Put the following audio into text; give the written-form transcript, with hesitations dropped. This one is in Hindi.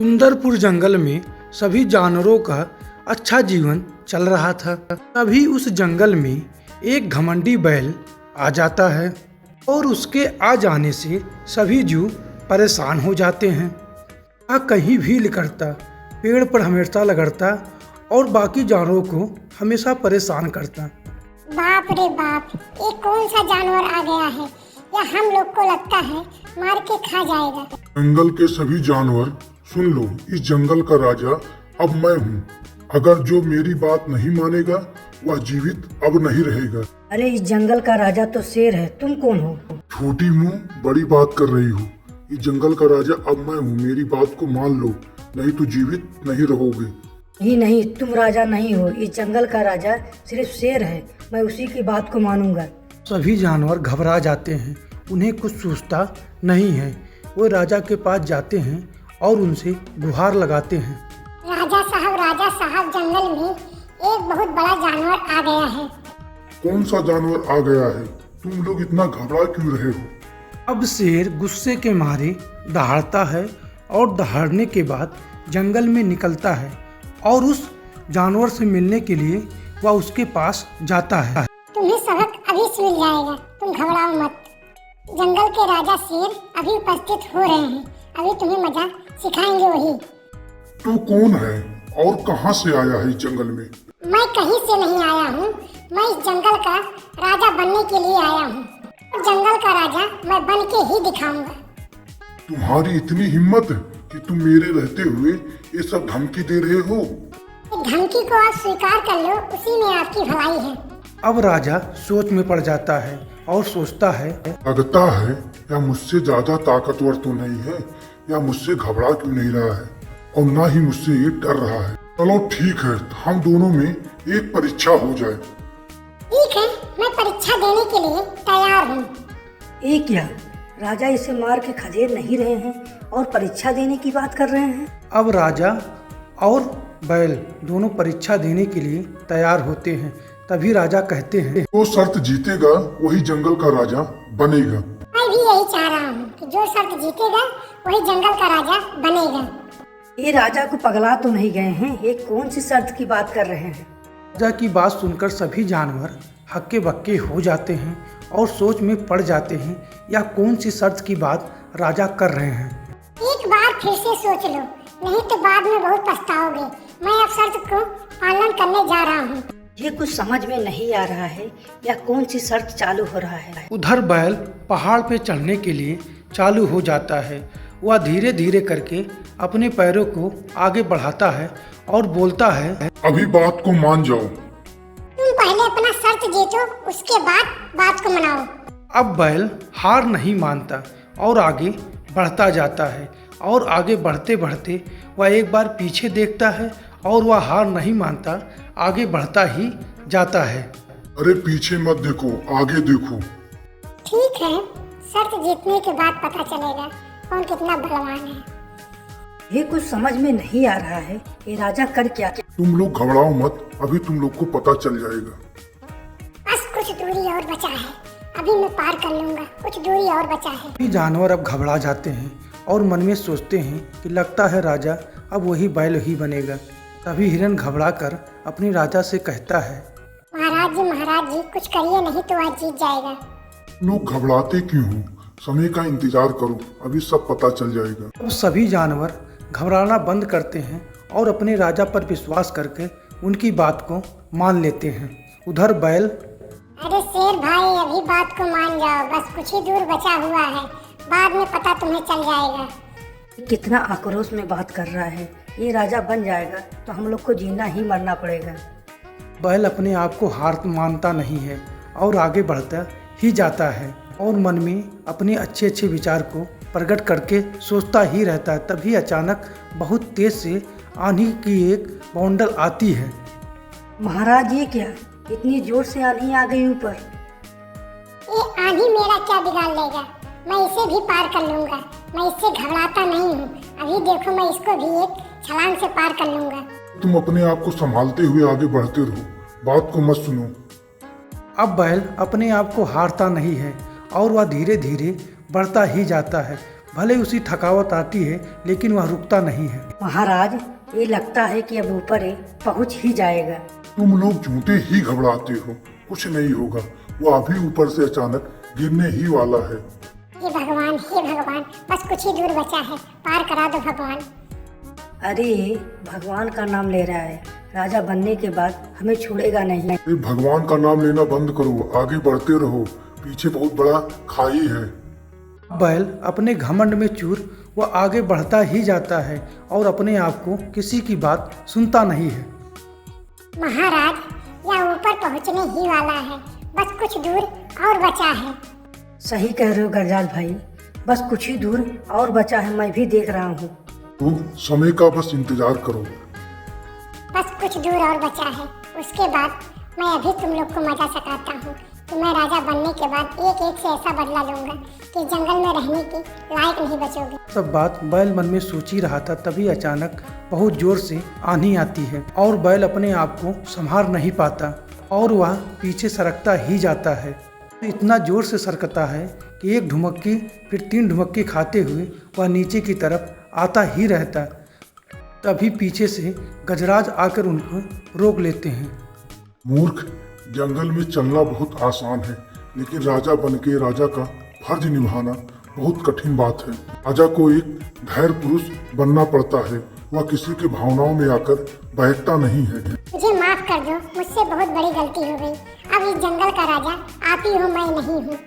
सुंदरपुर जंगल में सभी जानवरों का अच्छा जीवन चल रहा था। तभी उस जंगल में एक घमंडी बैल आ जाता है और उसके आ जाने से सभी जीव परेशान हो जाते हैं। वह कहीं भी निकलता, पेड़ पर हमेशा लगड़ता और बाकी जानवरों को हमेशा परेशान करता। बाप रे बाप, ये कौन सा जानवर आ गया है? या हम लोग को लगता है मार के खा जाएगा। जंगल के सभी जानवर सुन लो, इस जंगल का राजा अब मैं हूँ। अगर जो मेरी बात नहीं मानेगा वह जीवित अब नहीं रहेगा। अरे इस जंगल का राजा तो शेर है, तुम कौन हो? छोटी मुंह बड़ी बात कर रही हो। इस जंगल का राजा अब मैं हूँ, मेरी बात को मान लो, नहीं तो जीवित नहीं रहोगे। ही नहीं, तुम राजा नहीं हो। इस जंगल का राजा सिर्फ शेर है, मैं उसी की बात को मानूंगा। सभी जानवर घबरा जाते हैं, उन्हें कुछ सूझता नहीं है। वो राजा के पास जाते हैं और उनसे गुहार लगाते हैं। राजा साहब, जंगल में एक बहुत बड़ा जानवर आ गया है। कौन सा जानवर आ गया है? तुम लोग इतना घबरा क्यों रहे हो? अब शेर गुस्से के मारे दहाड़ता है और दहाड़ने के बाद जंगल में निकलता है और उस जानवर से मिलने के लिए वह उसके पास जाता है। तुम्हें सबक अभी से मिल जाएगा, तुम घबराओ मत। जंगल के राजा शेर अभी उपस्थित हो रहे हैं, अभी तुम्हें मजा सिखाएंगे वही। तू कौन है और कहाँ से आया है इस जंगल में? मैं कहीं से नहीं आया हूँ, मैं इस जंगल का राजा बनने के लिए आया हूँ। और जंगल का राजा मैं बन के ही दिखाऊंगा। तुम्हारी इतनी हिम्मत है कि तुम मेरे रहते हुए ये सब धमकी दे रहे हो? धमकी को आप स्वीकार कर लो, उसी में आपकी भलाई है। अब राजा सोच में पड़ जाता है और सोचता है, लगता है या मुझसे ज्यादा ताकतवर तो नहीं है, या मुझसे घबरा क्यों नहीं रहा है, और ना ही मुझसे ये डर रहा है। चलो ठीक है, हम दोनों में एक परीक्षा हो जाए। ठीक है, मैं परीक्षा देने के लिए तैयार हूँ। ये क्या, राजा इसे मार के खदेड़ नहीं रहे हैं और परीक्षा देने की बात कर रहे हैं? अब राजा और बैल दोनों परीक्षा देने के लिए तैयार होते हैं। तभी राजा कहते हैं, जो शर्त जीतेगा वही जंगल का राजा बनेगा। मैं भी यही चाह रहा हूँ कि जो शर्त जीतेगा वही जंगल का राजा बनेगा। ये राजा को पगला तो नहीं गए हैं? ये कौन सी शर्त की बात कर रहे हैं? राजा की बात सुनकर सभी जानवर हक्के बक्के हो जाते हैं और सोच में पड़ जाते हैं, या कौन सी शर्त की बात राजा कर रहे हैं। एक बार फिर से सोच लो, नहीं तो बाद में बहुत पछताओगे। मैं अब शर्त को पालन करने जा रहा हूँ। ये कुछ समझ में नहीं आ रहा है, या कौन सी शर्त चालू हो रहा है? उधर बैल पहाड़ पे चढ़ने के लिए चालू हो जाता है। वह धीरे धीरे करके अपने पैरों को आगे बढ़ाता है और बोलता है, अभी बात को मान जाओ। तुम पहले अपना शर्त जीतो, उसके बाद बात को मनाओ। अब बैल हार नहीं मानता और आगे बढ़ता जाता है, और आगे बढ़ते बढ़ते वह एक बार पीछे देखता है और वह हार नहीं मानता, आगे बढ़ता ही जाता है। अरे पीछे मत देखो, आगे देखो। ठीक है, शर्त जीतने के बाद पता चलेगा कौन कितना बलवान है। ये कुछ समझ में नहीं आ रहा है, ये राजा कर क्या? तुम लोग घबराओ मत, अभी तुम लोग को पता चल जाएगा। बस कुछ दूरी और बचा है, अभी मैं पार कर लूंगा। कुछ दूरी और बचा है। सभी जानवर अब घबरा जाते हैं और मन में सोचते हैं कि लगता है राजा अब वही बैल ही बनेगा। तभी हिरन घबरा कर अपने राजा से कहता है, महाराज जी कुछ करिए, नहीं तो आज जीत जाएगा। लोग घबराते क्यों हो? समय का इंतजार करो, अभी सब पता चल जाएगा। अब सभी जानवर घबराना बंद करते हैं और अपने राजा पर विश्वास करके उनकी बात को मान लेते हैं। उधर बैल, अरे शेर भाई, अभी बात को मान जाओ, बस कुछ ही दूर बचा हुआ है, बाद में पता तुम्हें चल जाएगा। कितना आक्रोश में बात कर रहा है। ये राजा बन जाएगा तो हम लोग को जीना ही मरना पड़ेगा। बैल अपने आप को हार मानता नहीं है और आगे बढ़ता ही जाता है और मन में अपने अच्छे अच्छे विचार को प्रकट करके सोचता ही रहता है। तभी अचानक बहुत तेज से आंधी की एक बौंडल आती है। महाराज ये क्या, इतनी जोर से आंधी आ गई ऊपर? ये आंधी मेरा क्या बिगाड़ लेगा, मैं इसे भी पार कर लूंगा। मैं इससे घबराता नहीं हूँ, अभी देखो मैं इसको भी एक छलांग से पार कर लूंगा। तुम अपने आप को संभालते हुए आगे बढ़ते रहो, बात को मत सुनो। अब बैल अपने आप को हारता नहीं है और वह धीरे धीरे बढ़ता ही जाता है। भले उसी थकावट आती है लेकिन वह रुकता नहीं है। महाराज, ये लगता है कि अब ऊपर ये पहुंच ही जाएगा। तुम लोग झूठे ही घबराते हो, कुछ नहीं होगा। वो अभी ऊपर से अचानक गिरने ही वाला है। हे भगवान, बस कुछ ही दूर बचा है, पार करा दो भगवान। अरे भगवान का नाम ले रहा है, राजा बनने के बाद हमें छोड़ेगा नहीं। ये भगवान का नाम लेना बंद करो, आगे बढ़ते रहो, पीछे बहुत बड़ा खाई है। बैल अपने घमंड में चूर वह आगे बढ़ता ही जाता है और अपने आप को किसी की बात सुनता नहीं है। महाराज, यह ऊपर पहुंचने ही वाला है, बस कुछ दूर और बचा है। सही कह रहे हो गरजाल भाई, बस कुछ ही दूर और बचा है, मैं भी देख रहा हूँ। तुम समय का बस इंतजार करो। बस कुछ दूर और बचा है, उसके बाद मैं अभी तुम लोग को मजा सिखाता हूँ कि मैं राजा बनने के बाद एक एक से ऐसा बदला लूंगा कि जंगल में रहने के लायक नहीं बचोगे। सब बात बैल मन में सोच ही रहा था, तभी अचानक बहुत जोर से आंधी आती है और बैल अपने आप को संभाल नहीं पाता और वह पीछे सरकता ही जाता है। इतना जोर से सरकता है कि एक ढुमक्की फिर 3 ढुमक्की खाते हुए वह नीचे की तरफ आता ही रहता। तभी पीछे से गजराज आकर उनको रोक लेते हैं। मूर्ख, जंगल में चलना बहुत आसान है, लेकिन राजा बनके राजा का फर्ज निभाना बहुत कठिन बात है। राजा को एक धैर्य पुरुष बनना पड़ता है, वह किसी की भावनाओं में आकर बैठता नहीं है। मुझे माफ कर दो, मुझसे बहुत बड़ी गलती हो गई। अब इस जंगल का राजा आप ही हो, मैं नहीं हूँ।